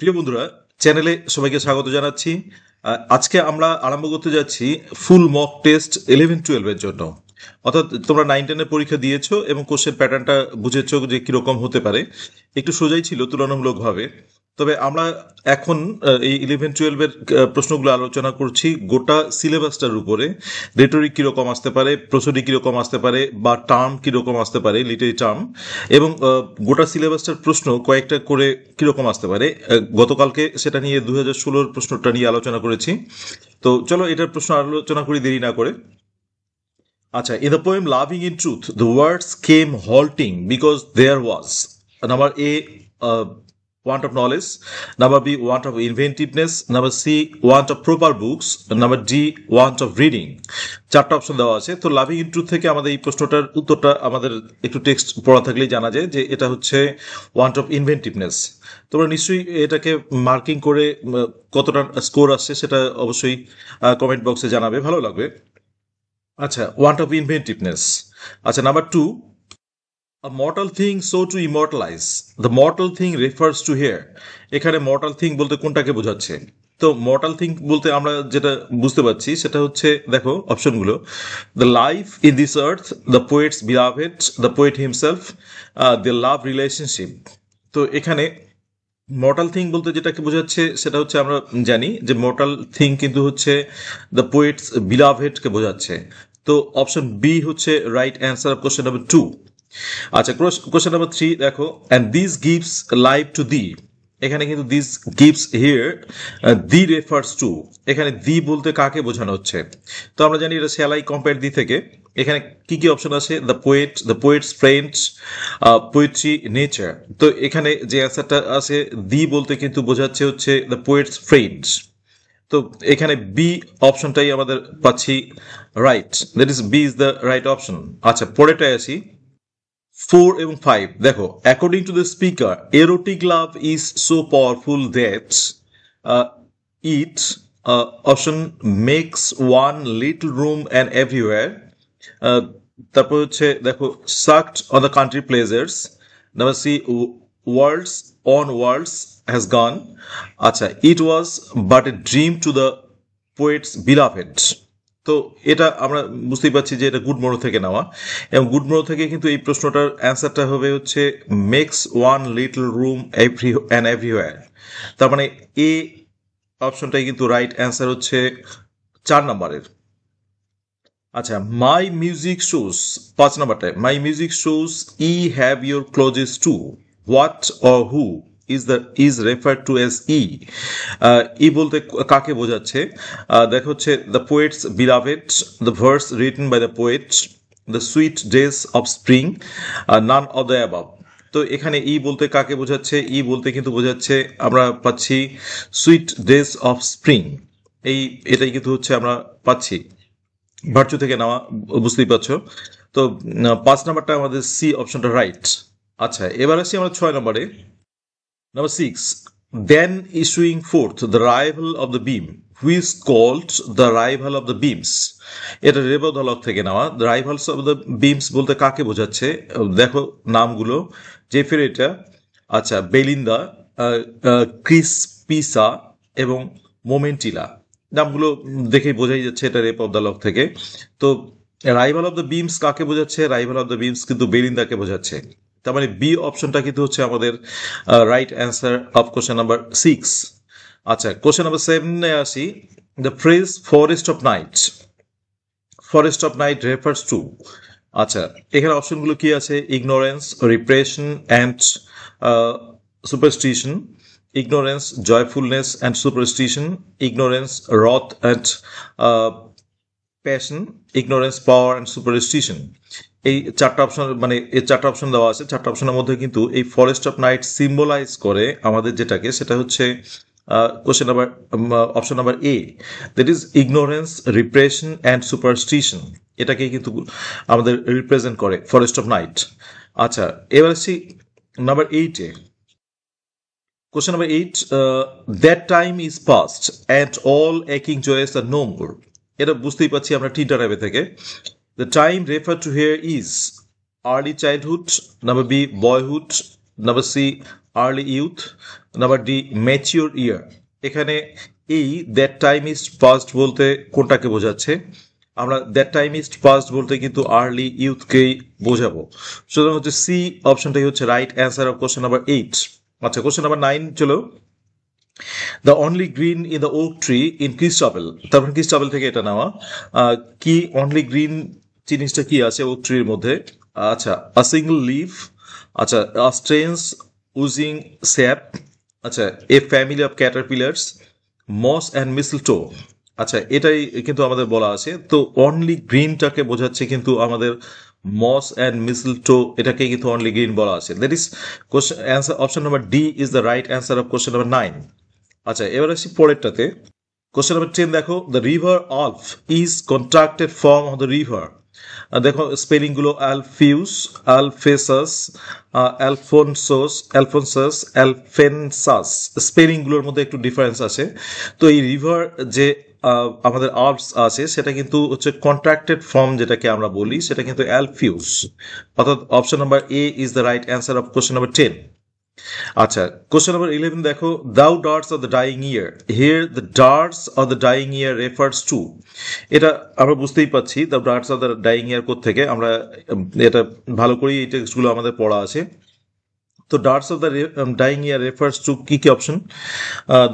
প্রিয় বন্ধুরা, চ্যানেলে সবাইকে স্বাগত জানাচ্ছি। আজকে আমরা আরম্ভ করতে যাচ্ছি ফুল মক টেস্ট 11-12 এর জন্য। অর্থাৎ তোমরা 9-10 এর পরীক্ষা দিয়েছো এবং কোশ্চেন প্যাটার্নটা বুঝেছো যে কিরকম হতে পারে। একটু সোজাই ছিল তুলনামূলকভাবে। তবে আমরা এখন এই 11-12 এর প্রশ্নগুলো আলোচনা করছি গোটা সিলেবাসটার উপরে। রেটরিক কিরকম আসতে পারে, প্রসোডি কিরকম আসতে পারে, বা টার্ম কিরকম আসতে পারে, লিটারি টার্ম, এবং গোটা সিলেবাসটার প্রশ্ন কয়েকটা করে কিরকম আসতে পারে। গতকালকে সেটা নিয়ে 2016 প্রশ্নটা নিয়ে আলোচনা করেছি। তো চলো এটার প্রশ্ন আলোচনা করি দেরি না করে। আচ্ছা, in the poem Loving in Truth, the words came halting because there was number A, want of knowledge, number B, want of inventiveness, number C, want of proper books, number D, want of reading. চারটা option দেওয়া আছে। তো loving in truth থেকে আমাদের এই প্রশ্নটার উত্তরটা আমাদের একটু টেক্সট পড়া থাকলেই জানা যায় যে এটা হচ্ছে ওয়ান্ট অফ ইনভেন্টিভনেস। তোমরা নিশ্চয়ই এটাকে মার্কিং করে কতটা স্কোর আসছে সেটা অবশ্যই কমেন্ট বক্সে জানাবে, ভালো লাগবে। আচ্ছা, ওয়ান্ট অফ ইনভেন্টিভনেস। আচ্ছা, number 2, a mortal thing so to immortalize, the mortal thing refers to here. এখানে মর্টাল থিং বলতে কোনটাকে বোঝাচ্ছে? তো মর্টাল থিং বলতে আমরা যেটা বুঝতে পারছি সেটা হচ্ছে, দেখো অপশনগুলো, the life in this earth, the poet's beloved, the poet himself, the love relationship. তো এখানে মর্টাল থিং বলতে যেটাকে বোঝাচ্ছে সেটা হচ্ছে, আমরা জানি যে মর্টাল থিং কিন্তু হচ্ছে দ্য পোয়েটস বিলাভেডকে বোঝাচ্ছে। তো অপশন বি হচ্ছে right answer of question number 2। আচ্ছা, কোশ্চেন নাম্বার 3 দেখো, and this gives life to the. এখানে কিন্তু this gives here, the refers to. এখানে দি বলতে কাকে বোঝানো হচ্ছে? তো আমরা জানি এটা শ্যালাই কম্পেয়ার দি থেকে। এখানে কি কি অপশন আছে? The poet, the poet's friends, poetry, nature. তো এখানে যে অ্যান্সারটা আছে, দি বলতে কিন্তু বোঝাচ্ছে হচ্ছে দ্য পোয়েটস ফ্রেন্ডস। তো এখানে বি অপশনটাই আমাদের পাচ্ছি right, that is B is the right option. আচ্ছা, পরেরটায় আসি, 4 এবং 5 দেখো, according to the speaker erotic love is so powerful that it, option makes one little room and everywhere. তারপর হচ্ছে দেখো, sucked on the country pleasures. Number C, worlds on worlds has gone. আচ্ছা, it was but a dream to the poet's beloved. তো এটা আমরা বুঝতেই পারছি যে এটা গুড মোড়ো থেকে নেওয়া, এবং গুড মোড়ো থেকে কিন্তু এই প্রশ্নটার অ্যান্সারটা হবে হচ্ছে makes one little room every and everywhere. তার মানে এ অপশনটাই কিন্তু রাইট অ্যান্সার হচ্ছে 4 নম্বরের। আচ্ছা, মাই মিউজিক শোস 5 নম্বরটায়, my music shows E have your closes to, what or who is referred to as e. E বলতে কাকে বোঝাচ্ছে? দেখা হচ্ছে the poet's beloved, the verse written by the poet, the sweet days of spring, none of the above. তো এখানে ই বলতে কাকে বোঝাচ্ছে? ই বলতে কিন্তু বোঝাচ্ছে, আমরা পাচ্ছি সুইট ডেজ অফ স্প্রিং। এটাই কিন্তু হচ্ছে আমরা পাচ্ছি ভার্চু থেকে নেওয়া, বুঝতেই পারছো। তো 5 নাম্বারটা আমাদের সি অপশনটা রাইট। আচ্ছা, এবার আসি আমরা 6 নম্বরে। Number 6, then issuing forth the rival of the beam, who is called the rival of the beams. এটা রেবদলক থেকে নেওয়া। The rivals of the beans বলতে কাকে বোঝাচ্ছে? দেখো নামগুলো, জেফেরেটা, আচ্ছা বেলিন্দা, ক্রিসপিসা এবং মোমেন্টিলা। নামগুলো দেখেই বোঝাই যাচ্ছে এটা রেপ অফ দ্য লক থেকে। তো রাইভাল অফ দ্য বিমস কাকে বোঝাচ্ছে? রাইভাল অফ দ্য বিমস কিন্তু বেলিন্দাকে বোঝাচ্ছে। তার মানে বি অপশনটা কিন্তু হচ্ছে আমাদের right answer of question number 6। আচ্ছা, কোশ্চেন নাম্বার 7-এ আসি, the phrase forest of night, forest of night refers to. আচ্ছা, এখানে অপশনগুলো কি আছে? Ignorance, repression and superstition, ignorance, joyfulness and superstition, ignorance, wrath and passion, ignorance, power and superstition. এই 4টা অপশন, মানে এই 4টা অপশন দেওয়া আছে। 4টা অপশনের মধ্যে কিন্তু এই ফরেস্ট অফ নাইট সিম্বলাইজ করে আমাদের যেটাকে, সেটা হচ্ছে question number option number A, that is ignorance, repression and superstition. এটাকেই কিন্তু আমাদের রিপ্রেজেন্ট করে ফরেস্ট অফ নাইট। আচ্ছা, এবার আসছি নাম্বার 8-এ। Question number 8, that time is past and all একিং জয়েস আর নো মোর। এটা বুঝতেই পারছি আমরা টিটা রাবে থেকে। The time referred to here is early childhood, number B, boyhood, number C, early youth, number D mature year. এখানে এই that time is past বলতে কোনটাকে বোঝাচ্ছে? আমরা দ্যাট টাইম ইজ পাস্ট বলতে কিন্তু আর্লি ইউথকেই বোঝাবো। সুতরাং হচ্ছে সি অপশনটাই হচ্ছে right answer of question number 8। আচ্ছা, কোশ্চেন নাম্বার 9 চলো। The only green in the oak tree in Christabel, তারপর ক্রিস্টাবেল থেকে এটা নেওয়া। কি অনলি গ্রিন জিনিসটা কি আছে ওক ট্রির মধ্যে? আচ্ছা, আ সিঙ্গল লিফ, আচ্ছা আ স্ট্রেঞ্জ উজিং স্যাপ, আচ্ছা a family of caterpillars, moss and mistletoe. আচ্ছা, এটাই কিন্তু আমাদের বলা আছে। তো অনলি গ্রিনটাকে বোঝাচ্ছে কিন্তু আমাদের মস অ্যান্ড মিসলটো, এটাকে কিন্তু অনলি গ্রিন বলা আছে। That is question answer option number D is the right answer of question number 9। আচ্ছা, এবার আসি পরেরটাতে। কোশ্চেন নাম্বার 10 দেখো, the river Alph is contracted form of the river. দেখো স্পেলিং গুলো আলফিউস, আলফেসাস, অ্যালফোনসাস, অ্যালফেনসাস, স্পেলিং গুলোর মধ্যে একটু ডিফারেন্স আছে। তো এই রিভার যে আমাদের আলপস আছে সেটা কিন্তু হচ্ছে কন্ট্রাক্টেড ফর্ম, যেটাকে আমরা বলি সেটা কিন্তু অ্যালফিউস। অর্থাৎ option number A is the right answer of question number 10। আচ্ছা, কোশ্চেন নাম্বার 11 দেখো, thou darts of the dying year, here the darts of the dying year refers to. এটা আমরা বুঝতেই পাচ্ছি the darts of the dying year কোত্থেকে, আমরা এটা ভালো করেই এই টেক্সটগুলো আমাদের পড়া আছে। তো darts of the dying year refers to কি কি অপশন?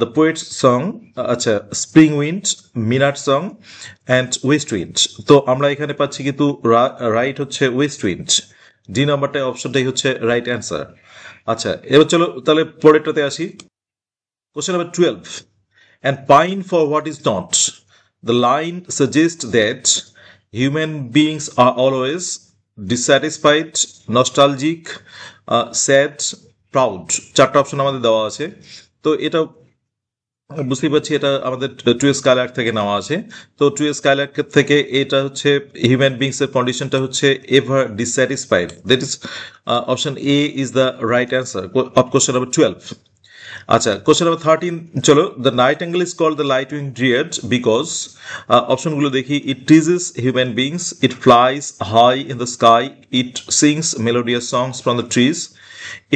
দ্য পোয়েটস সং, আচ্ছা spring wind, minute song and west wind. তো আমরা এখানে পাচ্ছি কিন্তু রাইট হচ্ছে ওয়েস্ট উইন্ড। ডি নাম্বারটা অপশনটাই হচ্ছে রাইট অ্যান্সার। আচ্ছা, এবার চলো তাহলে পরেরটাতে আসি। Question number 12, and pine for what is not. The line suggests that human beings are always dissatisfied, nostalgic, sad, proud. চারটা অপশন আমাদের দেওয়া আছে। তো এটা বুঝতেই পারছি এটা আমাদের টু স্কাইলার্ক থেকে নেওয়া আছে। তো টু স্কাইলার্ক থেকে এটা হচ্ছে হিউম্যান বিংস এর কন্ডিশনটা হচ্ছে ever dissatisfied. That is option A is the right answer of question number 12। আচ্ছা, কোশ্চেন নাম্বার 13 চলো, the nightingale is called the light wing dryad because, অপশনগুলো দেখি, it teases human beings, it flies high in the sky, it sings melodious songs from the trees,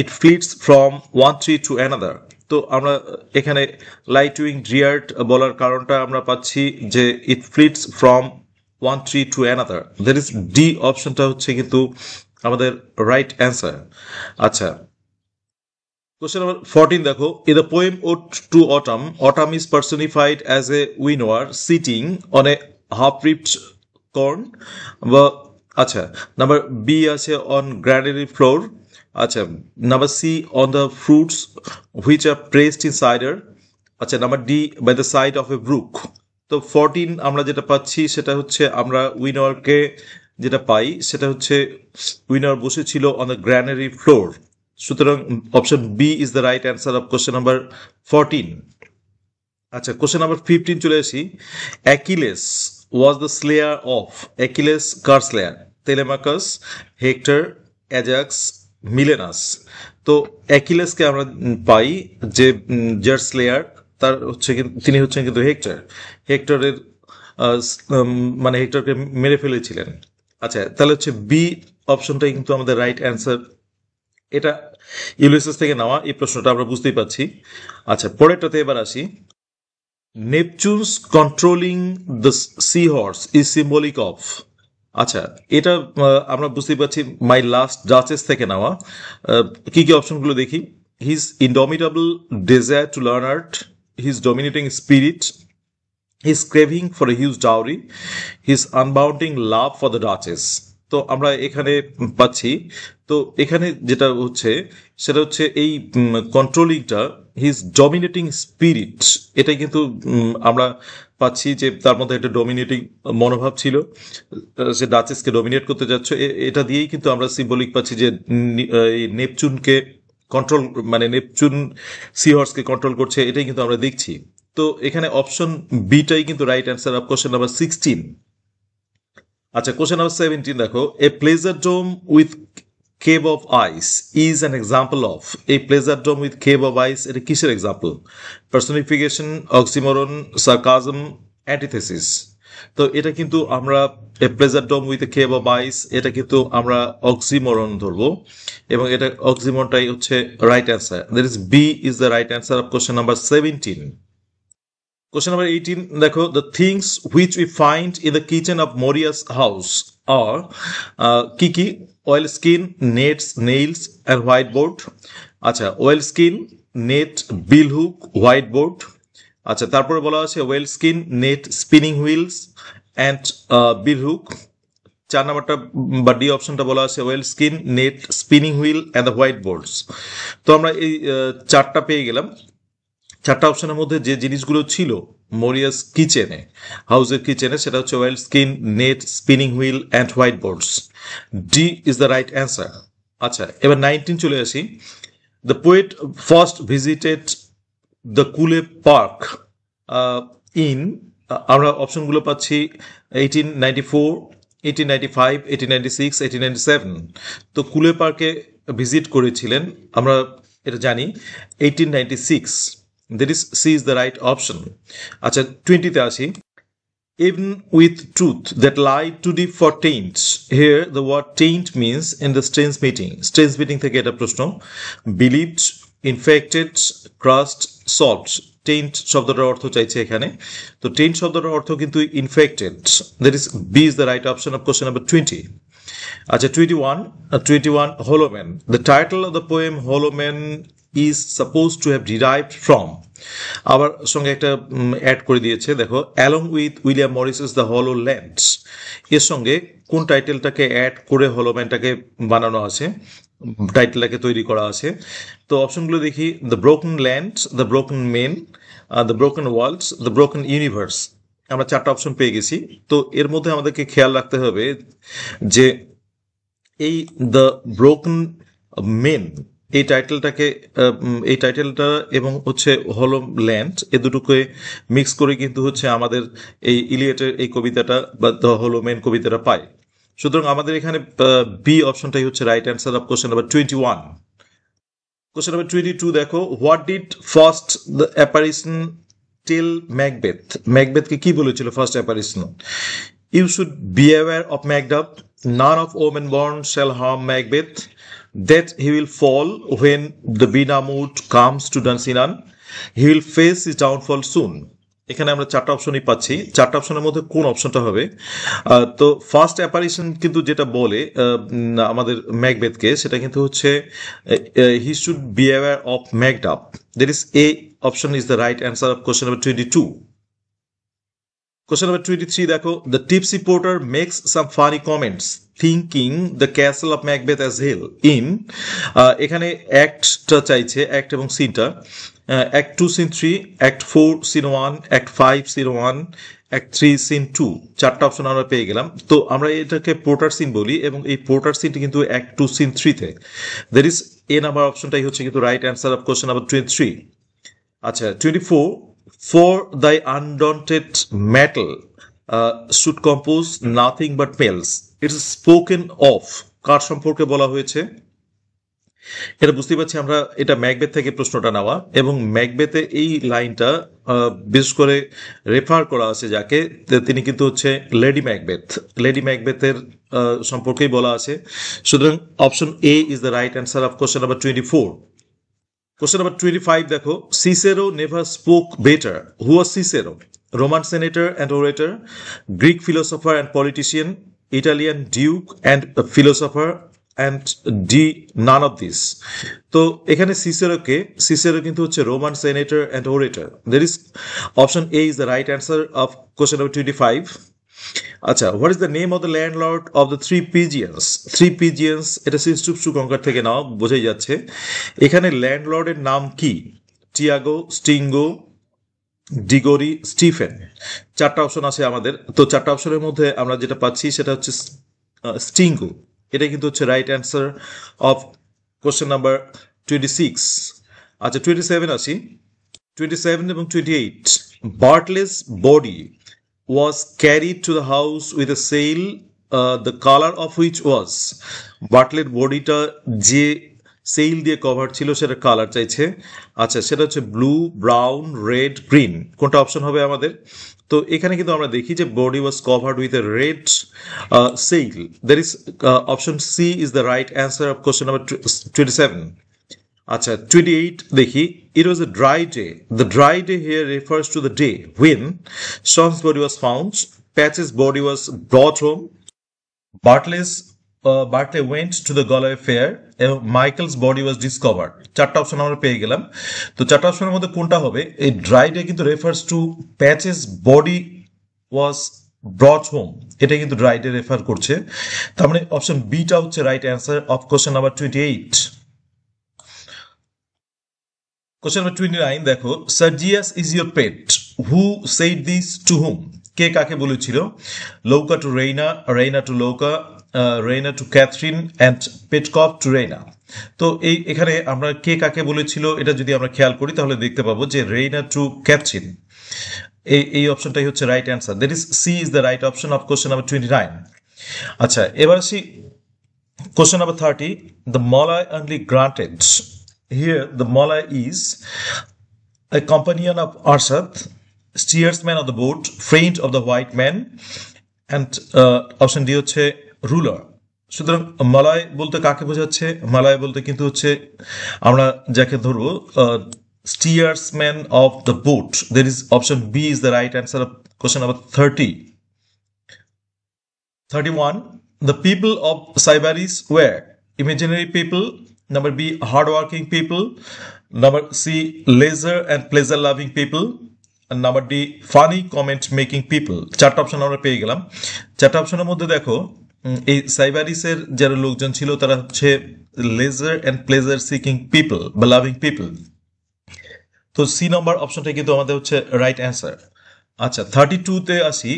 it flits from one tree to another. তো আমরা এখানে light wing ড্রিয়াড বলার কারণটা আমরা পাচ্ছি যে it flits from one tree to another. That is D অপশনটা হচ্ছে কিন্তু আমাদের রাইট অ্যান্সার। আচ্ছা, Question number 14 দেখো, in the poem Ode to Autumn, Autumn is personified as a winnower sitting on a half-ripped corn. আচ্ছা, number B আছে on granary floor. আচ্ছা, number C on the fruits which are pressed in cider. আচ্ছা, number D by the side of a brook. তো 14 আমরা যেটা পাচ্ছি সেটা হচ্ছে আমরা উইনোয়ারকে যেটা পাই সেটা হচ্ছে উইনোয়ার বসেছিল on the granary floor. সুতরাং option B is the right answer of question number 14। আচ্ছা, কোশ্চেন নাম্বার 15 চলে আসি। Achilles was the slayer of, Achilles কার slayer? Telemachus, Hector, Ajax, Menelaus. তো অ্যাকিলেসকে আমরা পাই যে যার স্লেয়ার তার হচ্ছে তিনি হচ্ছেন কিন্তু হেক্টর। হেক্টরের মানে হেক্টরকে মেরে ফেলেছিলেন। আচ্ছা, তাহলে হচ্ছে বি অপশনটাই কিন্তু আমাদের রাইট অ্যান্সার। এটা ইউলিসিস থেকে নেওয়া, এই প্রশ্নটা আমরা বুঝতেই পারছি। আচ্ছা, পরেরটাতে এবার আসি। Neptune's controlling the sea horse is symbolic of. আচ্ছা, এটা আমরা বুঝতেই পারছি মাই লাস্ট ডাচেস থেকে নেওয়া। কি কি অপশনগুলো দেখি। His indomitable desire to learn art, his dominating spirit, his craving for a huge dowry, his unbounding love for the duchess. তো আমরা এখানে পাচ্ছি, তো এখানে যেটা হচ্ছে সেটা হচ্ছে এই কন্ট্রোলিংটা, হিজ ডমিনেটিং স্পিরিট, এটাই কিন্তু আমরা পাচ্ছি যে তার মধ্যে একটা ডমিনেটিং মনোভাব ছিল, সে ডাচেসকে ডমিনেট করতে যাচ্ছে। এটা দিয়েই কিন্তু আমরা সিম্বলিক পাচ্ছি যে এই নেপচুনকে কন্ট্রোল, মানে নেপচুন সি হর্সকে কন্ট্রোল করছে, এটাই কিন্তু আমরা দেখছি। তো এখানে অপশন বিটাই কিন্তু right answer of question number 16। আচ্ছা, কোশ্চেন নাম্বার 17 দেখো, a pleasure dome with cave of ice is an example of. এই pleasure dome with cave of ice এটা কিসের example? Personification, oxymoron, sarcasm, antithesis. তো এটা কিন্তু আমরা a pleasure dome with a cave of ice, এটা কিন্তু আমরা অক্সিমরন ধরবো, এবং এটা অক্সিমরনটাই হচ্ছে right answer. That is B is the right answer of question number 17। Question number 18, দেখো, the things which we find in the kitchen of Moria's house are কি কি? oil skin, nets, nails and whiteboard। আচ্ছা, oil skin, net, bill hook, whiteboard। আচ্ছা, তারপরে বলা আছে oil skin, net, spinning wheels and bill hook। 4 নাম্বারটা বা D অপশনটা বলা আছে well skin, net, spinning wheel and the white boards. তো আমরা এই 4টা পেয়ে গেলাম। 4টা অপশনের মধ্যে যে জিনিসগুলো ছিল মরিয়াস কিচেনে, হাউসের কিচেনে, সেটা হচ্ছে well skin, net, spinning wheel and white boards. D is the right answer. আচ্ছা, এবার 19 চলে আসি। The poet first visited the কুলে পার্ক ইন, আমরা অপশনগুলো পাচ্ছি 1894, 1895, 1896, 1897। তো কুলে পার্কে ভিজিট করেছিলেন, আমরা এটা জানি 1896। That is C is the right option. আচ্ছা, 20তে আসি। Even with truth that lie to the for taint. Here the word taint means in the strange meeting. Strange meeting থেকে এটা প্রশ্ন। Believed, infected, crushed, solved. Taint শব্দটার অর্থ চাইছে এখানে। তো টেন্ট শব্দটার অর্থ কিন্তু infected. That is B is the right option of question number 20। আচ্ছা, 21 Hollow Man. The title of the poem Hollow Man is supposed to have derived from, আবার সঙ্গে একটা অ্যাড করে দিয়েছে, দেখো, অ্যালং উইথ উইলিয়াম মরিসেস দ্য হলো land, এর সঙ্গে কোন টাইটেলটাকে অ্যাড করে হলো ম্যানটাকে বানানো আছে, টাইটেলটাকে তৈরি করা আছে। তো অপশনগুলো দেখি, the broken land, the broken men, the broken worlds, the broken universe. আমরা 4টা অপশন পেয়ে গেছি। তো এর মধ্যে আমাদেরকে খেয়াল রাখতে হবে যে এই দ্য ব্রোকেন মেন এই টাইটেলটা এবং হচ্ছে হলো ল্যান্ড, এ দুটোকে মিক্স করে কিন্তু হচ্ছে আমাদের এই ইলিয়টের এই কবিতাটা বা দ্য হলো ম্যান কবিতাটা পাই। সুতরাং আমাদের এখানে বি অপশনটাই হচ্ছে right answer of question number 21। Question number 22, দেখো, what did first the apparition tell Macbeth? ম্যাকবেথকে কি বলেছিল first apparition? You should be aware of Macduff, none of women born shall harm Macbeth, that he will fall when the Binamut comes to Dunsinane, he will face his downfall soon। এখানে আমরা 4টা অপশনই পাচ্ছি। 4টা অপশনের মধ্যে কোন অপশনটা হবে? তো ফার্স্ট অ্যাপারিশন কিন্তু যেটা বলে আমাদের ম্যাকবেথকে, সেটা কিন্তু হচ্ছে he should be aware of Macduff. That is A option is the right answer of question number 22। Question number 23, দেখো, the tipsy porter makes some funny comments thinking the castle of Macbeth as hell in, এখানে অ্যাক্টটা চাইছে, act এবং সিনটা, act 2 scene 3, act 4 scene 1, act 5 scene 1, act 3 scene 2। 4টা option আমরা পেয়ে গেলাম। তো আমরা এটাকে পোর্টার সিন বলি, এবং এই পোর্টার সিনটি কিন্তু অ্যাক্ট 2 সিন 3-তে। দ্যাট ইজ এ নাম্বার অপশনটাই হচ্ছে কিন্তু right answer of question number 23। আচ্ছা, 24, for thy undaunted metal should compose nothing but males, it is spoken of, কার সম্পর্কে বলা হয়েছে? এটা বুঝতে পারছি আমরা, এটা ম্যাকবেথ থেকে প্রশ্নটা নেওয়া, এবং ম্যাকবেথে এই লাইনটা বিশেষ করে রেফার করা আছে যাকে, তিনি কিন্তু হচ্ছে লেডি ম্যাকবেথ। লেডি ম্যাকবেথের সম্পর্কেই বলা আছে। সুতরাং option A is the right answer of question number 24। Question number 25, দেখো, Cicero never spoke better. Who was Cicero? Roman senator and orator, Greek philosopher and politician, Italian duke and a philosopher, and D, none of this. তো এখানে Cicero কিন্তু হচ্ছে Roman senator and orator. That is option A is the right answer of question number 25। আচ্ছা, what is the name of the landlord of the three pigeons? Three pigeons, এটা she stoops to কঙ্কার থেকে নাও, বোঝাই যাচ্ছে। এখানে ল্যান্ডলর্ডের নাম কি? টিয়াগো, স্টিঙ্গো, ডিগোরি, স্টিফেন। 4টা অপশন আছে আমাদের। তো 4টা অপশনের মধ্যে আমরা যেটা পাচ্ছি সেটা হচ্ছে স্টিঙ্গো। এটা কিন্তু হচ্ছে right answer of question number 26। আচ্ছা, 27 আসি। 27 এবং 28, বার্টলেস body was carried to the house with a sail, the color of which was, বার্টলের বডিটা যে সেল দিয়ে কভার ছিল সেটা কালার চাইছে। আচ্ছা, সেটা হচ্ছে ব্লু, ব্রাউন, রেড, গ্রিন। কোনটা অপশন হবে আমাদের? তো এখানে কিন্তু আমরা দেখি যে body was covered with a red cell. That is option C is the right answer of question number 27। আচ্ছা 28 দেখি, it was a dry day. The dry day here refers to the day when Sean's body was found, Patch's body was brought home, Bartley went to the Galloway fair, এবং Michael's body was discovered. চারটা option আমরা পেয়ে গেলাম। তো চারটা অপশনের মধ্যে কোনটা হবে? এই ড্রাই ডে কিন্তু refers to patches body was brought home, এটা কিন্তু ড্রাই ডে রেফার করছে। তার মানে অপশন বিটা হচ্ছে right answer of question number 28। Question number 29 দেখো, Sergius is your pet, who said this to whom? কে কাকে বলেছিল? Louka to Raina, Raina to Louka, Raina to Catherine and Petkoff to Raina. তো এখানে আমরা কে কাকে বলেছিল এটা যদি আমরা খেয়াল করি তাহলে দেখতে পাবো যে রেইনা টু ক্যাথরিন, এই অপশনটাই হচ্ছে right answer. That is C is the right option of question number 29। আচ্ছা এবার আসি question number 30, the Malay only granted. Here the Malay is a companion of Arshad, steersman of the boat, friend of the white man, and option D হচ্ছে ruler। সুতরাং মালয় বলতে কাকে বোঝাচ্ছে? মালয় বলতে কিন্তু হচ্ছে আমরা যাকে ধরবো steersman of the boat। There is option B is the right answer of question number 30। 31, the people of Sybaris were imaginary people, number B hardworking people, number C leisure and pleasure loving people, and number D funny comment making people। চারটা option আমরা পেয়ে গেলাম। চারটা অপশনের মধ্যে দেখো এই সাইবারিসের যারা লোকজন ছিল তারা হচ্ছে leisure and pleasure seeking people বা লাভিং পিপল। তো সি নম্বর অপশনটা কিন্তু আমাদের হচ্ছে রাইট অ্যান্সার। আচ্ছা 32তে আসি,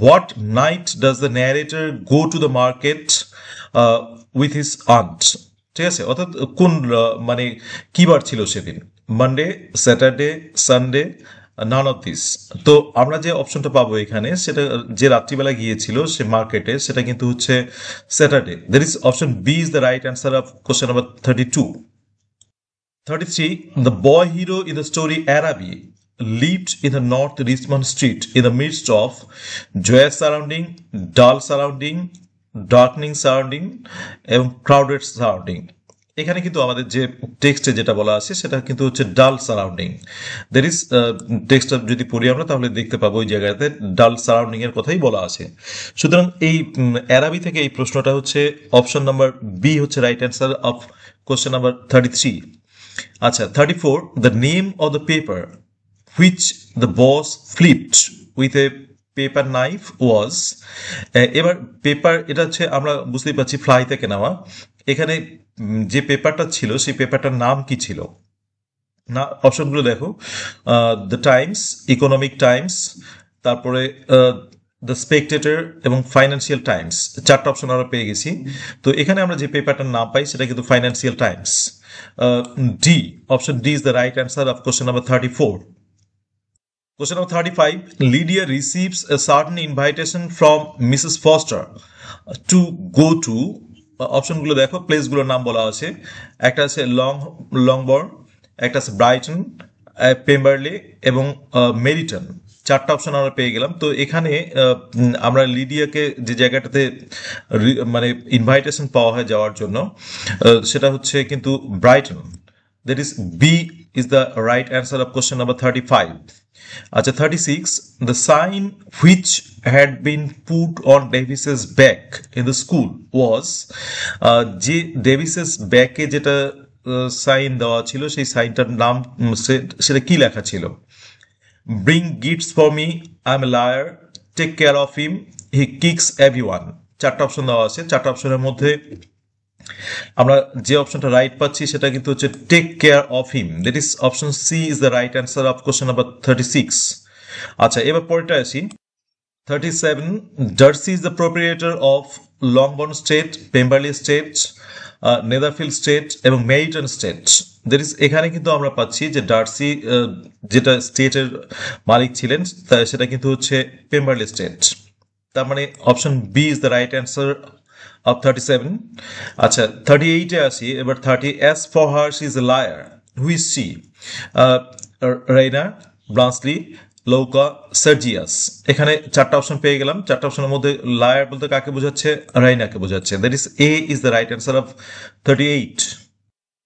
what night does the narrator go to the market with his aunt? ঠিক আছে, অর্থাৎ কোন মানে কি বার ছিল সেদিন? Monday, Saturday, Sunday, none of this. তো আমরা যে অপশনটা পাবো এখানে সেটা যে রাত্রিবেলা গিয়েছিল সে মার্কেটে, সেটা কিন্তু হচ্ছে Saturday. That is option B is the right answer of question number 32। 33, the boy hero in the story Arabi lived in the North Richmond Street in the midst of joyous surrounding, dull surrounding, darkening surrounding এবং crowded surrounding. এখানে কিন্তু আমাদের যে টেক্সটে যেটা বলা আছে সেটা কিন্তু হচ্ছে ডাল সারাউন্ডিং। দ্যাট ইজ টেক্সটটা যদি পড়ি আমরা তাহলে দেখতে পাবো ওই জায়গাতে ডাল সারাউন্ডিং এর কথাই বলা আছে। সুতরাং এই অ্যারাবি থেকে এই প্রশ্নটা হচ্ছে অপশন নাম্বার বি হচ্ছে right answer of question number 33। আচ্ছা 34, the name of the paper which the boss flipped with a paper knife was. এবার পেপার এটা হচ্ছে আমরা বুঝতেই পারছি ফ্লাই থেকে নেওয়া। এখানে যে পেপারটা ছিল সেই পেপারটার নাম কি ছিল? না অপশনগুলো দেখো, দ্য টাইমস, ইকোনমিক টাইমস, তারপরে দ্য স্পেকটেটর এবং ফাইন্যান্সিয়াল টাইমস। চারটা অপশন আমরা পেয়ে গেছি। তো এখানে আমরা যে পেপারটার নাম পাই সেটা কিন্তু financial Times. D, option D is the right answer of question number 34। Question number 35, Lydia receives a certain invitation from Mrs. Foster to go to, অপশনগুলো দেখো, প্লেসগুলোর নাম বলা আছে। একটা আছে লংবর্ন, একটা আছে ব্রাইটন, পেম্বারলে এবং মেরিটন। চারটা অপশন আমরা পেয়ে গেলাম। তো এখানে আমরা লিডিয়াকে যে জায়গাটাতে মানে ইনভাইটেশন পাওয়া হয় যাওয়ার জন্য সেটা হচ্ছে কিন্তু Brighton. That is B is the right answer of question number 35। আচ্ছা 36, the sign which had been put on Davis's back in the school was, যে ডেভিসেস ব্যাকে যেটা সাইন দেওয়া ছিল সেই সাইনটার নাম সেটা কি লেখা ছিল? Bring gifts for me, I am a liar, take care of him, he kicks everyone. চারটা অপশন দেওয়া আছে। চারটা অপশনের মধ্যে আমরা যে অপশনটা রাইট পাচ্ছি সেটা কিন্তু হচ্ছে take care of him. That is option C is the right answer of question number 36। আচ্ছা এবার পরেরটা আসি 37, Darcy is the proprietor of Longbourn state, Pemberley state, Netherfield state এবং মেরিটন স্টেট। দ্যাট ইজ এখানে কিন্তু আমরা পাচ্ছি যে ডার্সি যেটা স্টেটের মালিক ছিলেন সেটা কিন্তু হচ্ছে পেম্বারলি স্টেট। তার মানে option B is the right answer of 37. আচ্ছা 38 এ আসি এবার 30, as for her she is a liar, who is she? Raina, Blansley, লৌকা, সার্জিয়াস। এখানে চারটা অপশন পেয়ে গেলাম। চারটা অপশনের মধ্যে লায়ার বলতে কাকে বোঝাচ্ছে? রাইনাকে বোঝাচ্ছে। That is A is the right answer of 38।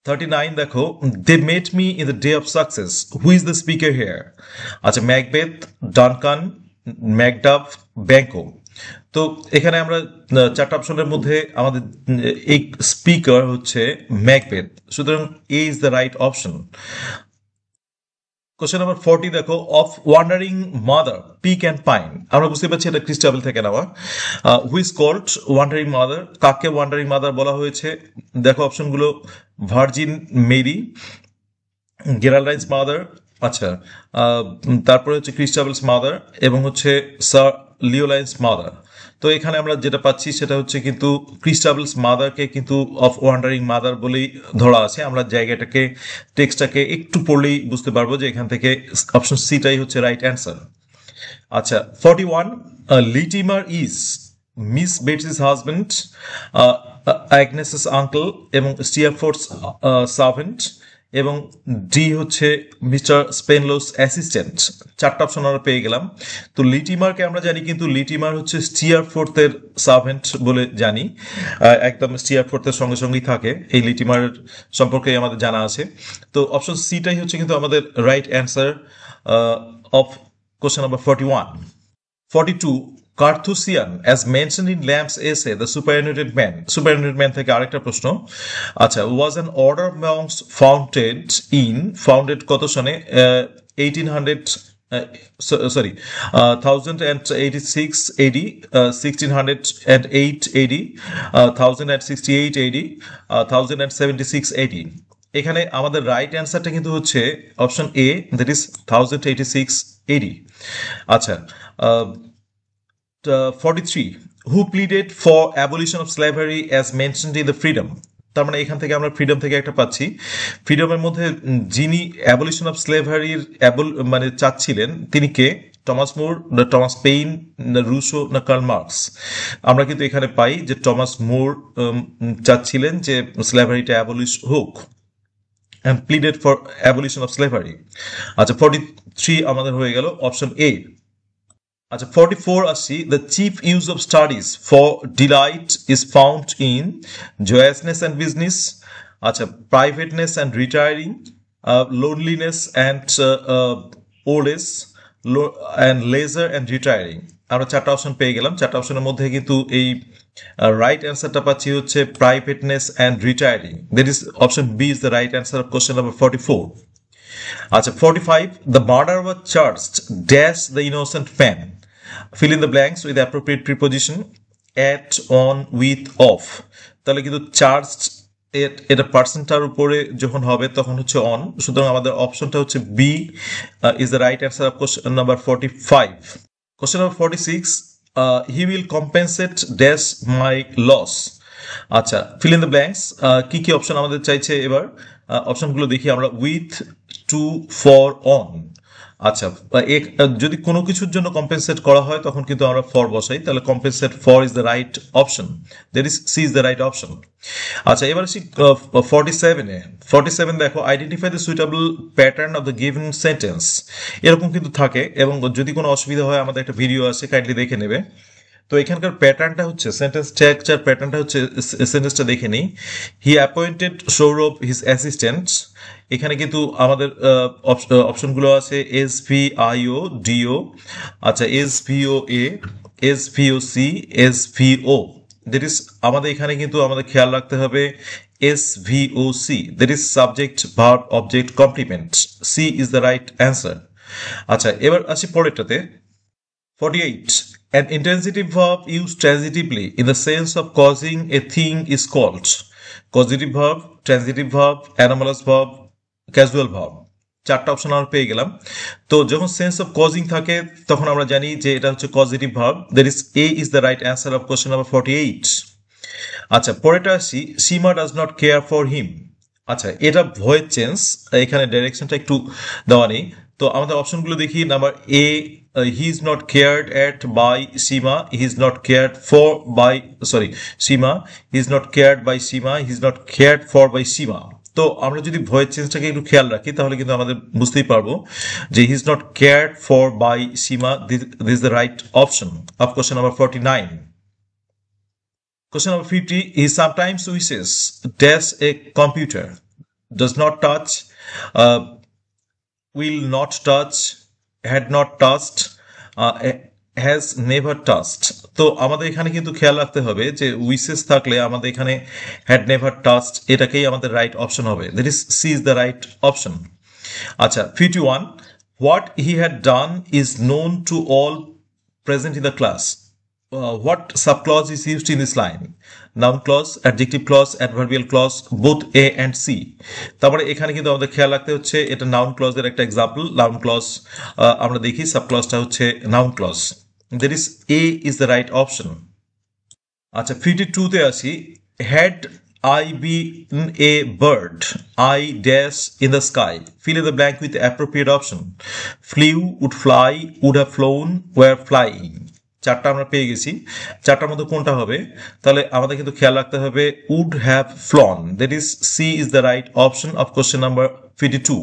39 দেখো, they met me in the day of success, who is the speaker here? আচ্ছা, ম্যাকবেথ, ডানকান, ম্যাকডাফ, ব্যাংকো। তো এখানে আমরা চারটা অপশনের মধ্যে আমাদের এই স্পিকার হচ্ছে ম্যাকবেথ, সুতরাং A is the right option. Question number 40 দেখো, of wandering mother peak and pine. আমরা বুঝতে পারছি এটা ক্রিস্টাবেল থেকে নেওয়া। Who's called wandering mother? কাকে ওয়ান্ডারিং মাদার বলা হয়েছে? দেখো অপশনগুলো, ভার্জিন মেরি, গেরাল্ডাইন্স মাদার, আচ্ছা, তারপরে হচ্ছে ক্রিস্টাবেলস মাদার এবং হচ্ছে স্যার লিওলাইন্স মাদার। তো এখানে আমরা যেটা পাচ্ছি সেটা হচ্ছে কিন্তু ক্রিস্টাবেলস মাদারকে কিন্তু অফ ওয়ান্ডারিং মাদার বলেই ধরা আছে। আমরা জায়গাটাকে, টেক্সটটাকে একটু পড়লেই বুঝতে পারবো যে এখান থেকে অপশন সিটাই হচ্ছে রাইট অ্যান্সার। আচ্ছা, 41, লিটিমার ইজ মিস বেটসিস হাজব্যান্ড, অ্যাগনেসেস আঙ্কেল এবং স্টিয়ারফোর্ডস সার্ভেন্ট, এবং ডি হচ্ছে মিস্টার স্পেনলোস অ্যাসিস্ট্যান্ট। চারটা অপশন আমরা পেয়ে গেলাম। তো লিটিমারকে আমরা জানি কিন্তু লিটিমার হচ্ছে স্টিয়ারফোর্থের সার্ভেন্ট বলে জানি, একদম স্টিয়ারফোর্থের সঙ্গে সঙ্গেই থাকে। এই লিটিমার সম্পর্কে আমাদের জানা আছে। তো অপশন সিটাই হচ্ছে কিন্তু আমাদের right answer of question number 41। 42, Carthusian as mentioned in Lamb's essay the superannuated man, superannuated man থেকে আরেকটা প্রশ্ন। আচ্ছা, was an order of monks founded কত সনে? 1800 sorry 1086 AD, 1608 AD, 1068 AD, 1076 AD। এখানে আমাদের রাইট অ্যান্সারটা কিন্তু হচ্ছে option A, that is 1086 AD। আচ্ছা, 43, who pleaded for abolition of slavery as mentioned in the freedom? তার মানে এখান থেকে আমরা ফ্রিডম থেকে একটা পাচ্ছি। ফ্রিডমের মধ্যে যিনি অ্যাবলিশন অফ স্লেভারির মানে চাচ্ছিলেন তিনি কে? টমাস মোর, না টমাস পেইন, না রুশো, না কার্ল মার্কস? আমরা কিন্তু এখানে পাই যে টমাস মোর চাচ্ছিলেন যে স্লেভারিটা অ্যাবলিশ হোক, and pleaded for abolition of slavery. আচ্ছা, 43 আমাদের হয়ে গেল অপশন এ। আচ্ছা, 44 আসছি, the chief use of studies for delight is found in joyousness and business, আচ্ছা, privateness and retiring, loneliness and old age, and leisure and retiring. আমরা চারটা option পেয়ে গেলাম। চারটা অপশনের মধ্যে কিন্তু এই রাইট অ্যান্সারটা পাচ্ছি হচ্ছে privateness and retiring. That is option B is the right answer of question number 44। আচ্ছা, 45, the murderer was charged dash the innocent man, fill in the blanks with the appropriate preposition at, on, with, of। তাহলে কিন্তু charged এটা পার্সনটার উপরে যখন হবে তখন হচ্ছে on, সুতরাং আমাদের অপশনটা হচ্ছে B is the right answer of question number 45। Question number 46, he will compensate dash my loss। আচ্ছা, fill in the blanks, কি কি অপশন আমাদের চাইছে এবার? অপশনগুলো দেখি আমরা, উইথ, টু, ফর, অন। আচ্ছা, যদি কোনো কিছুর জন্য কম্পেনসেট করা হয় তখন কিন্তু আমরা ফর বসাই, তাহলে compensate for is the right option, that is C is the right option. আচ্ছা, এবার আসি 47-এ। 47 দেখো, identify the suitable pattern of the given sentence. এরকম কিন্তু থাকে, এবং যদি কোনো অসুবিধা হয় আমাদের একটা ভিডিও আছে, কাইন্ডলি দেখে নেবে। তো এখানকার প্যাটার্নটা হচ্ছে, সেন্টেন্স স্ট্রাকচার প্যাটার্নটা হচ্ছে, সেন্টেন্সটা দেখে নিই। He appointed Sourav his assistant. এখানে কিন্তু আমাদের অপশনগুলো আছে S V I O DO, আচ্ছা, S V O A, S V O C, S V O. That is আমাদের এখানে কিন্তু আমাদের খেয়াল রাখতে হবে S V O C, that is subject verb object complement. C is the right answer. আচ্ছা, এবার আসি পরেরটাতে। 48, an intransitive verb used transitively in the sense of causing a thing is called causative verb, transitive verb, anomalous verb, casual verb। চারটা option আমরা পেয়ে গেলাম। তো যখন সেন্স অফ কজিং থাকে তখন আমরা জানি যে এটা হচ্ছে causative verb, that is A is the right answer of question number 48। আচ্ছা, পরেরটা আসি, Seema does not care for him. আচ্ছা, এটা ভয়েস চেঞ্জ, এখানে ডাইরেকশনটা একটু দেওয়া নেই। তো আমাদের অপশনগুলো দেখি। Number A, he is not cared at by Seema, he is not cared for by Seema, he is not cared by Seema, he is not cared for by Seema। তো আমরা যদি ভয়েস চেঞ্জটাকে একটু খেয়াল রাখি তাহলে কিন্তু আমাদের বুঝতেই পারবো যে he is not cared for by Seema, this is the right option of question number 49. Question number 50. He sometimes wishes dash a computer, does not touch, uh, will not touch, had not touched, has never touched. তো আমাদের এখানে কিন্তু খেয়াল রাখতে হবে যে wishes থাকলে আমাদের এখানে হ্যাড নেভার টাচড এটাকেই আমাদের রাইট অপশন হবে, that is C is the right option. আচ্ছা 51. What he had done is known to all present in the class. What subclause is used in this line? Noun clause, adjective clause, adverbial clause, both A and C. তারপরে এখানে কিন্তু আমাদের খেয়াল রাখতে হচ্ছে এটা noun ক্লজের একটা এক্সাম্পল। নাউন ক্লজ আমরা দেখি, সাবক্লজটা হচ্ছে noun clause, that is A is the right option. আচ্ছা 52 তে আসি। Had I been a bird, I dash in the sky. Fill in the blank with the appropriate option. Flew, would fly, would have flown, were flying. চারটা আমরা পেয়ে গেছি। চারটার মধ্যে কোনটা হবে? তাহলে আমাদের কিন্তু খেয়াল রাখতে হবে would have flown, that is C is the right option of question number 52.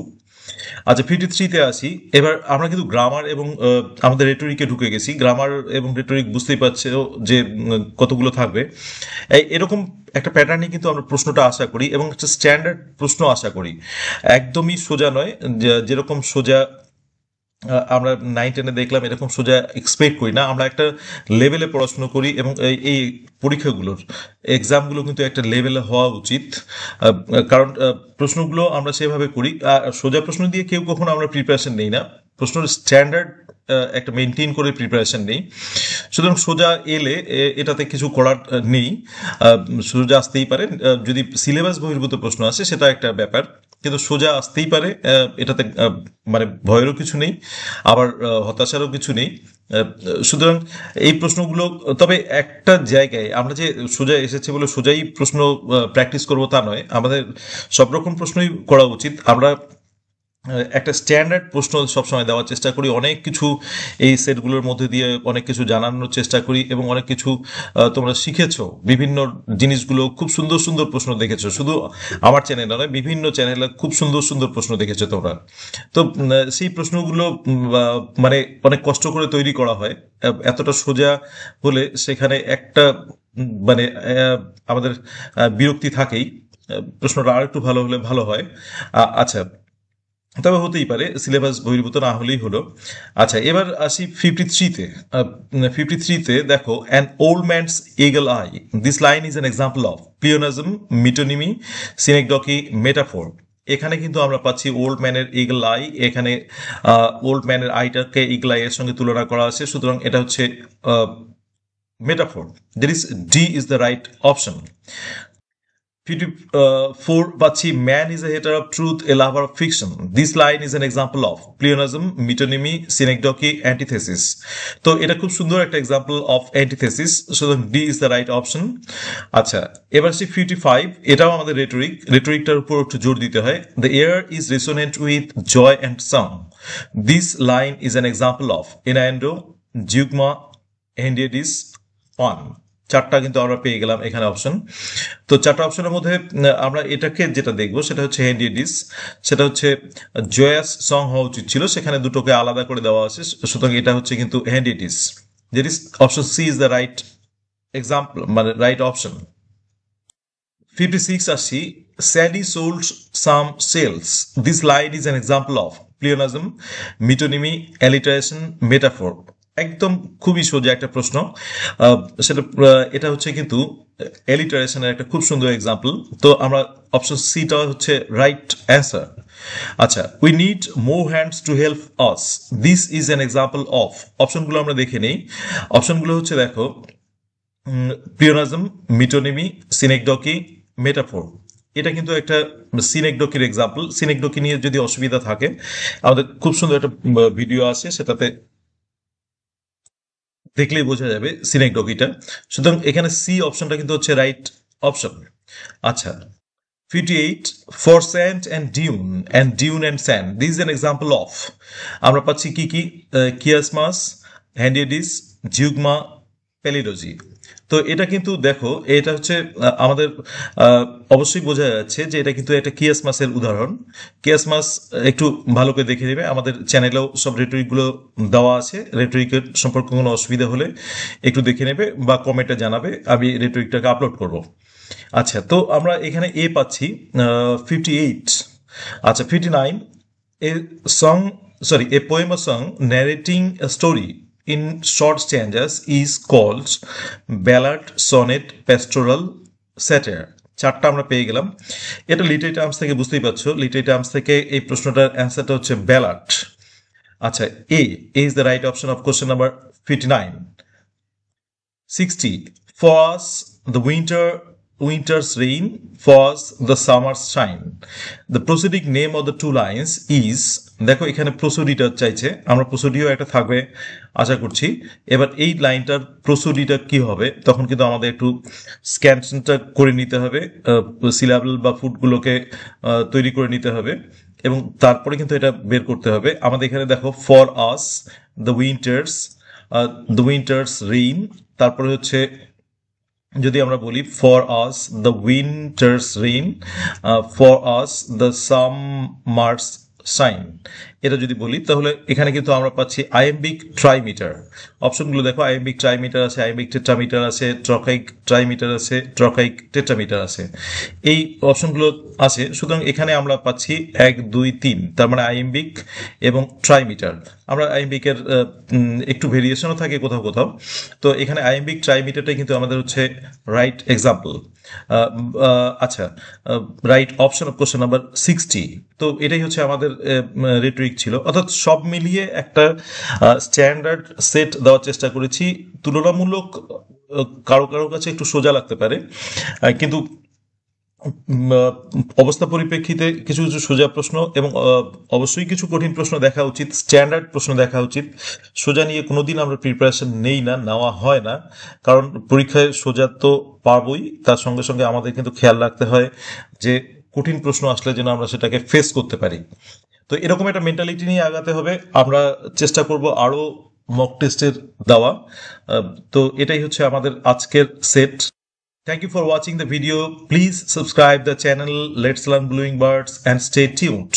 আচ্ছা 53 তে আসি। এবার আমরা কিন্তু গ্রামার এবং আমাদের রেটরিকে ঢুকে গেছি। গ্রামার এবং রেটরিক বুঝতেই পারছো যে কতগুলো থাকবে। এরকম একটা প্যাটার্নে কিন্তু আমরা প্রশ্নটা আশা করি এবং একটা স্ট্যান্ডার্ড প্রশ্ন আশা করি, একদমই সোজা নয়। যেরকম সোজা আমরা 9-10-এ দেখলাম এরকম সোজা এক্সপেক্ট করি না, আমরা একটা লেভেলে পড়াশুনো করি এবং এই পরীক্ষাগুলোর এক্সামগুলো কিন্তু একটা লেভেলে হওয়া উচিত, কারণ প্রশ্নগুলো আমরা সেভাবে করি। সোজা প্রশ্ন দিয়ে কেউ কখনো আমরা প্রিপারেশন নেই না, প্রশ্নের স্ট্যান্ডার্ড একটা মেনটেন করে প্রিপারেশন নেই। সুতরাং সোজা এলে এটাতে কিছু করার নেই, সোজা আসতেই পারে। যদি সিলেবাস বহির্ভূত প্রশ্ন আসে সেটা একটা ব্যাপার, কিন্তু সোজা আসতেই পারে, এটাতে মানে ভয়েরও কিছু নেই, আবার হতাশারও কিছু নেই। সুতরাং এই প্রশ্নগুলো, তবে একটা জায়গায় আমরা যে সোজা এসেছে বলে সোজাই প্রশ্ন প্র্যাকটিস করবো তা নয়, আমাদের সব রকম প্রশ্নই করা উচিত। আমরা একটা স্ট্যান্ডার্ড প্রশ্ন সবসময় দেওয়ার চেষ্টা করি, অনেক কিছু এই সেটগুলোর মধ্যে দিয়ে অনেক কিছু জানানোর চেষ্টা করি এবং অনেক কিছু তোমরা শিখেছো, বিভিন্ন জিনিসগুলো খুব সুন্দর সুন্দর প্রশ্ন দেখেছো, শুধু আমার চ্যানেলে নয় বিভিন্ন চ্যানেলে খুব সুন্দর সুন্দর প্রশ্ন দেখেছো তোমরা। তো সেই প্রশ্নগুলো মানে অনেক কষ্ট করে তৈরি করা হয়, এতটা সোজা হলে সেখানে একটা মানে আমাদের বিরক্তি থাকেই, প্রশ্নটা আর একটু ভালো হলে ভালো হয়। আচ্ছা তবে হতেই পারে, সিলেবাস বহির্ভূত না হলেই হলো। আচ্ছা এবার আসি 53-তে। 53-তে দেখো, an old man's eagle eye, this line is an example of pleonasm, metonymy, synecdoche, metaphor. এখানে কিন্তু আমরা পাচ্ছি ওল্ড ম্যানের ইগল আই, এখানে ওল্ড ম্যানের আইটাকে ইগল আই এর সঙ্গে তুলনা করা আছে, সুতরাং এটা হচ্ছে metaphor, that is D is the right option. 54 পাচ্ছি, man is a hater of truth, a lover of fiction, this line is an example of pleonasm, metonymy, synecdoche, antithesis. তো এটা খুব সুন্দর একটা এক্সাম্পল অফ অ্যান্টিথেসিস, সুতরাং D is the right option. আচ্ছা এবার আসি 55, এটাও আমাদের রেটরিকটার উপর একটু জোর দিতে হয়। The air is resonant with joy and song, this line is an example of innuendo, zeugma, hendiadys, pun. চারটা কিন্তু আমরা পেয়ে গেলাম এখানে অপশন। তো চারটা অপশনের মধ্যে আমরা এটাকে যেটা দেখবো সেটা হচ্ছে হেন্ডিয়েডিস, সেটা হচ্ছে জয়াস সং হওয়া উচিত ছিল, সেখানে দুটোকে আলাদা করে দেওয়া আছে, সুতরাং এটা হচ্ছে কিন্তু hendiadys, that is option C is the right example, মানে রাইট অপশন। 56 আসি, Sandy sold some sales, this line is an example of pleonasm, metonymy, alliteration, metaphor. একদম খুবই সোজা একটা প্রশ্ন, সেটা এটা হচ্ছে কিন্তু অ্যালিটারেশনের একটা খুব সুন্দর এক্সাম্পল। তো আমরা অপশন সিটা হচ্ছে রাইট অ্যান্সার। আচ্ছা, we need more hands to help us, this is an example of. অপশনগুলো আমরা দেখে নেই। অপশনগুলো হচ্ছে দেখো, প্লিওনাজম, মিটোনিমি, সিনেকডকি, মেটাফোর। এটা কিন্তু একটা সিনেকডকির এক্সাম্পল। সিনেকডকি নিয়ে যদি অসুবিধা থাকে আমাদের খুব সুন্দর একটা ভিডিও আছে, সেটাতে দেখলেই বোঝা যাবে সিনেকডকিটা। সুতরাং এখানে সি অপশনটা কিন্তু হচ্ছে রাইট অপশন। আচ্ছা 58, for sand and dune and sand, this is an example of. আমরা পাচ্ছি কি কি, কিয়াসমাস, হ্যান্ডিয়েডিস, জিউগমা, প্যালিডোজি। তো এটা কিন্তু দেখো, এটা হচ্ছে আমাদের অবশ্যই বোঝা যাচ্ছে যে এটা কিন্তু একটা কিয়াসমাসের উদাহরণ। কিয়াসমাস একটু ভালো করে দেখে নেবে, আমাদের চ্যানেলেও সব রেটরিকগুলো দেওয়া আছে। রেটরিকের সম্পর্কে কোনো অসুবিধা হলে একটু দেখে নেবে বা কমেন্টে জানাবে, আমি রেটরিকটাকে আপলোড করব। আচ্ছা, তো আমরা এখানে এ পাচ্ছি 58। আচ্ছা, 59, a song, sorry, a poem or song narrating a story in short stanzas is called ballad, sonnet, pastoral, satire. চারটা আমরা পেয়ে গেলাম। এটা লিটারি টার্মস থেকে বুঝতেই পারছো, লিটারি টার্মস থেকে এই প্রশ্নটার অ্যান্সারটা হচ্ছে ব্যালাড। আচ্ছা, A is the right option of question number 59। 60, for us the winter's rain, for us the summer's shine. The preceding name of the two lines is, দেখো এখানে প্রসোডিটা চাইছে, আমরা প্রসোডিও একটা থাকবে আশা করছি। এবার এই লাইনটার প্রসোডিটা কি হবে, তখন কিন্তু আমাদের একটু স্ক্যানটা করে নিতে হবে, সিলাবল বা ফুটগুলোকে তৈরি করে নিতে হবে এবং তারপরে কিন্তু এটা বের করতে হবে। আমাদের এখানে দেখো for us the winter's rain, তারপরে হচ্ছে যদি আমরা বলি for us the winter's rain, for us the summer's sign, এটা যদি বলি তাহলে এখানে কিন্তু আমরা পাচ্ছি আইএমবিক ট্রাইমিটার। অপশনগুলো দেখো, আইএমবিক ট্রাইমিটার আছে, আইএমবিক টেট্রামিটার আছে, ট্রকাইক ট্রাইমিটার আছে, ট্রকাইক টেট্রামিটার আছে, এই অপশনগুলো আছে। সুতরাং এখানে আমরা পাচ্ছি 1 2 3, তার মানে আইএমবিক এবং ট্রাইমিটার। আমরা আইএমবিকের একটু ভেরিয়েশনও থাকে কোথাও কোথাও, তো এখানে আইএমবিক ট্রাইমিটারটাই কিন্তু আমাদের হচ্ছে রাইট এক্সাম্পল। আচ্ছা, right option of question number 60। তো এটাই হচ্ছে আমাদের রেটরিক ছিল, অর্থাৎ সব মিলিয়ে একটা স্ট্যান্ডার্ড সেট দেওয়ার চেষ্টা করেছি। তুলনামূলক কারো কারো কাছে একটু সোজা লাগতে পারে, কিন্তু অবস্থা পরিপ্রেক্ষিতে কিছু কিছু সোজা প্রশ্ন এবং অবশ্যই কিছু কঠিন প্রশ্ন দেখা উচিত, স্ট্যান্ডার্ড প্রশ্ন দেখা উচিত। সোজা নিয়ে কোনোদিন আমরা প্রিপারেশন নেই না, নেওয়া হয় না, কারণ পরীক্ষায় সোজা তো পারবই, তার সঙ্গে সঙ্গে আমাদের কিন্তু খেয়াল রাখতে হয় যে কঠিন প্রশ্ন আসলে যেন আমরা সেটাকে ফেস করতে পারি। তো এরকম একটা মেন্টালিটি নিয়ে আগাতে হবে। আমরা চেষ্টা করব আরো মক টেস্টের দেওয়া। তো এটাই হচ্ছে আমাদের আজকের set. Thank you for watching the video. Please subscribe the channel Let's Learn Blowing Birds and stay tuned.